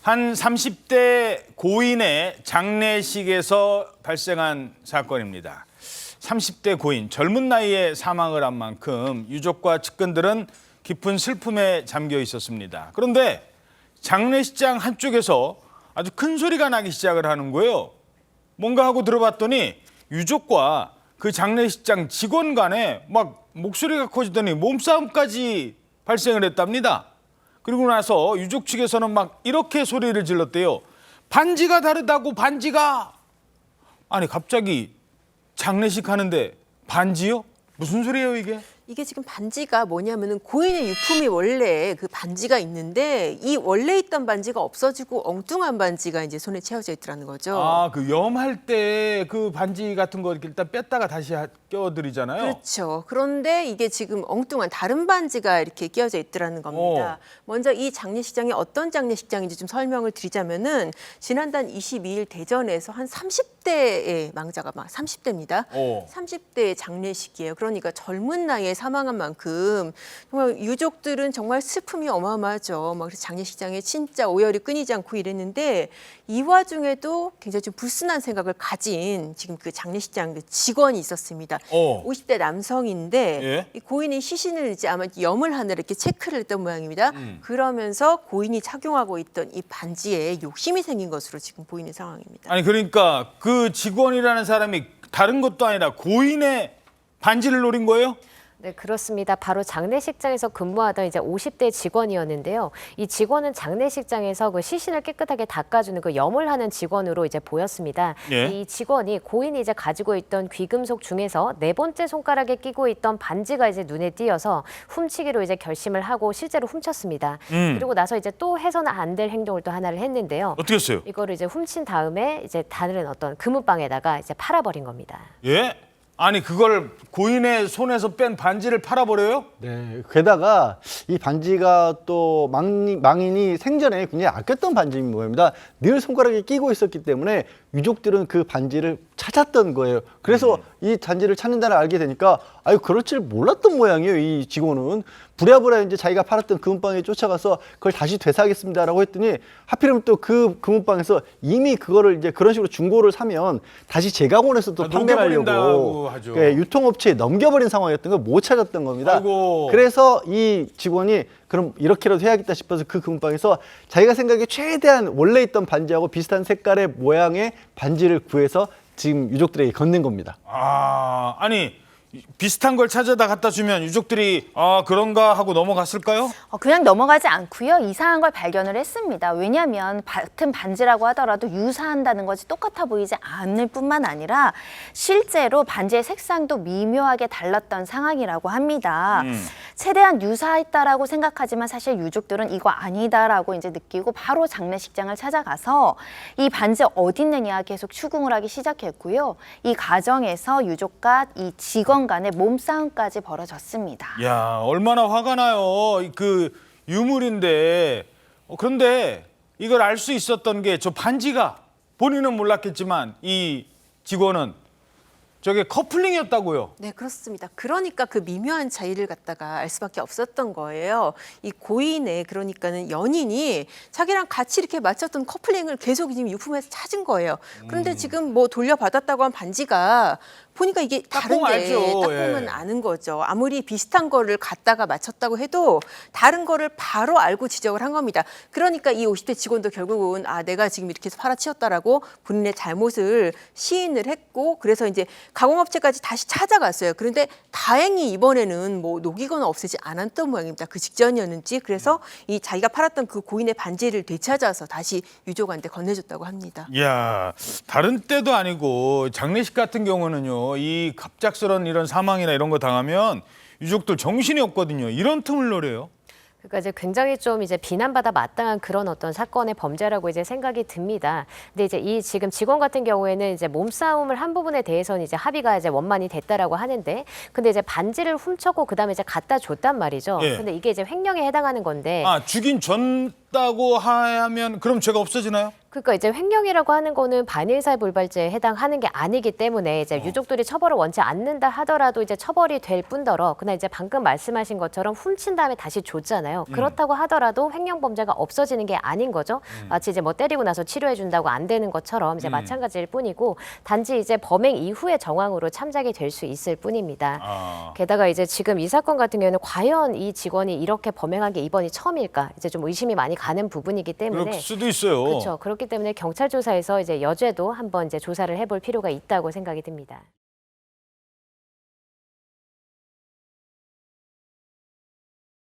한 30대 고인의 장례식에서 발생한 사건입니다. 30대 고인, 젊은 나이에 사망을 한 만큼 유족과 측근들은 깊은 슬픔에 잠겨 있었습니다. 그런데 장례식장 한쪽에서 아주 큰 소리가 나기 시작을 하는 거예요. 뭔가 하고 들어봤더니 유족과 그 장례식장 직원 간에 막 목소리가 커지더니 몸싸움까지 발생을 했답니다. 그리고 나서 유족 측에서는 막 이렇게 소리를 질렀대요. 반지가 다르다고, 반지가. 아니 갑자기 장례식 하는데 반지요? 무슨 소리예요 이게? 이게 지금 반지가 뭐냐면은 고인의 유품이 원래 그 반지가 있는데 이 원래 있던 반지가 없어지고 엉뚱한 반지가 이제 손에 채워져 있더라는 거죠. 아, 그 염할 때 그 반지 같은 거 이렇게 일단 뺐다가 다시 껴드리잖아요. 그렇죠. 그런데 이게 지금 엉뚱한 다른 반지가 이렇게 끼워져 있더라는 겁니다. 먼저 이 장례식장이 어떤 장례식장인지 좀 설명을 드리자면은 지난달 22일 대전에서 한 30대의 망자가 막 30대입니다. 30대의 장례식이에요. 그러니까 젊은 나이에 사망한 만큼 정말 유족들은 정말 슬픔이 어마어마하죠. 막 그래서 장례식장에 진짜 오열이 끊이지 않고 이랬는데 이 와중에도 굉장히 좀 불순한 생각을 가진 지금 그 장례식장 그 직원이 있었습니다. 50대 남성인데 예? 이 고인이 시신을 이제 아마 염을 하느라 이렇게 체크를 했던 모양입니다. 그러면서 고인이 착용하고 있던 이 반지에 욕심이 생긴 것으로 지금 보이는 상황입니다. 아니 그러니까 그 직원이라는 사람이 다른 것도 아니라 고인의 반지를 노린 거예요? 네, 그렇습니다. 바로 장례식장에서 근무하던 이제 50대 직원이었는데요. 이 직원은 장례식장에서 그 시신을 깨끗하게 닦아주는 그 염을 하는 직원으로 이제 보였습니다. 예? 이 직원이 고인이 이제 가지고 있던 귀금속 중에서 네 번째 손가락에 끼고 있던 반지가 이제 눈에 띄어서 훔치기로 이제 결심을 하고 실제로 훔쳤습니다. 그리고 나서 이제 또 해서는 안 될 행동을 또 하나를 했는데요. 어떻게 했어요? 이거를 이제 훔친 다음에 이제 다른 어떤 금은방에다가 이제 팔아버린 겁니다. 예? 아니 그걸 고인의 손에서 뺀 반지를 팔아버려요? 네, 게다가 이 반지가 또 망인이 생전에 굉장히 아꼈던 반지인 모양입니다. 늘 손가락에 끼고 있었기 때문에 유족들은 그 반지를 찾았던 거예요. 그래서 이 반지를 찾는다는 알게 되니까 아유 그럴 줄 몰랐던 모양이에요. 이 직원은 부랴부랴 이제 자기가 팔았던 금은방에 쫓아가서 그걸 다시 되사하겠습니다라고 했더니 하필이면 또 그 금은방에서 이미 그거를 이제 그런 식으로 중고를 사면 다시 재가공해서 또 판매하려고 넘겨버린다고 하죠. 네, 유통업체에 넘겨버린 상황이었던 걸 못 찾았던 겁니다. 아이고. 그래서 이 직원이 그럼 이렇게라도 해야겠다 싶어서 그 금은방에서 자기가 생각에 최대한 원래 있던 반지하고 비슷한 색깔의 모양의 반지를 구해서 지금 유족들에게 건넨 겁니다. 아, 아니 비슷한 걸 찾아다 갖다 주면 유족들이 아 그런가 하고 넘어갔을까요? 그냥 넘어가지 않고요. 이상한 걸 발견을 했습니다. 왜냐하면 같은 반지라고 하더라도 유사한다는 것이 똑같아 보이지 않을 뿐만 아니라 실제로 반지의 색상도 미묘하게 달랐던 상황이라고 합니다. 최대한 유사했다라고 생각하지만 사실 유족들은 이거 아니다라고 이제 느끼고 바로 장례식장을 찾아가서 이 반지 어디 있느냐 계속 추궁을 하기 시작했고요. 이 과정에서 유족과 이 직원 간의 몸싸움까지 벌어졌습니다. 야, 얼마나 화가 나요. 그 유물인데. 그런데 이걸 알 수 있었던 게 저 반지가 본인은 몰랐겠지만 이 직원은 저게 커플링이었다고요. 네, 그렇습니다. 그러니까 그 미묘한 차이를 갖다가 알 수밖에 없었던 거예요. 이 고인의 그러니까는 연인이 자기랑 같이 이렇게 맞췄던 커플링을 계속 지금 유품에서 찾은 거예요. 그런데 지금 뭐 돌려받았다고 한 반지가 보니까 이게 딱 보면 다른데 알죠. 딱 보면 예. 아는 거죠. 아무리 비슷한 거를 갖다가 맞췄다고 해도 다른 거를 바로 알고 지적을 한 겁니다. 그러니까 이 50대 직원도 결국은 아 내가 지금 이렇게 해서 팔아치웠다라고 본인의 잘못을 시인을 했고 그래서 이제 가공업체까지 다시 찾아갔어요. 그런데 다행히 이번에는 뭐 녹이거나 없애지 않았던 모양입니다. 그 직전이었는지 그래서 이 자기가 팔았던 그 고인의 반지를 되찾아서 다시 유족한테 건네줬다고 합니다. 이야, 다른 때도 아니고 장례식 같은 경우는요. 이 갑작스런 이런 사망이나 이런 거 당하면 유족들 정신이 없거든요. 이런 틈을 노려요. 그러니까 이제 굉장히 좀 이제 비난받아 마땅한 그런 어떤 사건의 범죄라고 이제 생각이 듭니다. 근데 이제 이 지금 직원 같은 경우에는 이제 몸싸움을 한 부분에 대해서는 이제 합의가 이제 원만히 됐다라고 하는데, 근데 이제 반지를 훔쳤고 그다음에 이제 갖다 줬단 말이죠. 예. 근데 이게 이제 횡령에 해당하는 건데. 아, 죽인 전 맞다고 하면 그럼 죄가 없어지나요? 그러니까 이제 횡령이라고 하는 거는 반의사불발죄에 해당하는 게 아니기 때문에 이제 유족들이 처벌을 원치 않는다 하더라도 이제 처벌이 될 뿐더러 그냥 이제 방금 말씀하신 것처럼 훔친 다음에 다시 줬잖아요. 그렇다고 하더라도 횡령 범죄가 없어지는 게 아닌 거죠. 마치 이제 뭐 때리고 나서 치료해 준다고 안 되는 것처럼 이제 마찬가지일 뿐이고 단지 이제 범행 이후의 정황으로 참작이 될 수 있을 뿐입니다. 아. 게다가 이제 지금 이 사건 같은 경우에는 과연 이 직원이 이렇게 범행한 게 이번이 처음일까? 이제 좀 의심이 많이 가는 부분이기 때문에 그럴 수도 있어요. 그렇죠. 그렇기 때문에 경찰 조사에서 이제 여죄도 한번 이제 조사를 해볼 필요가 있다고 생각이 듭니다.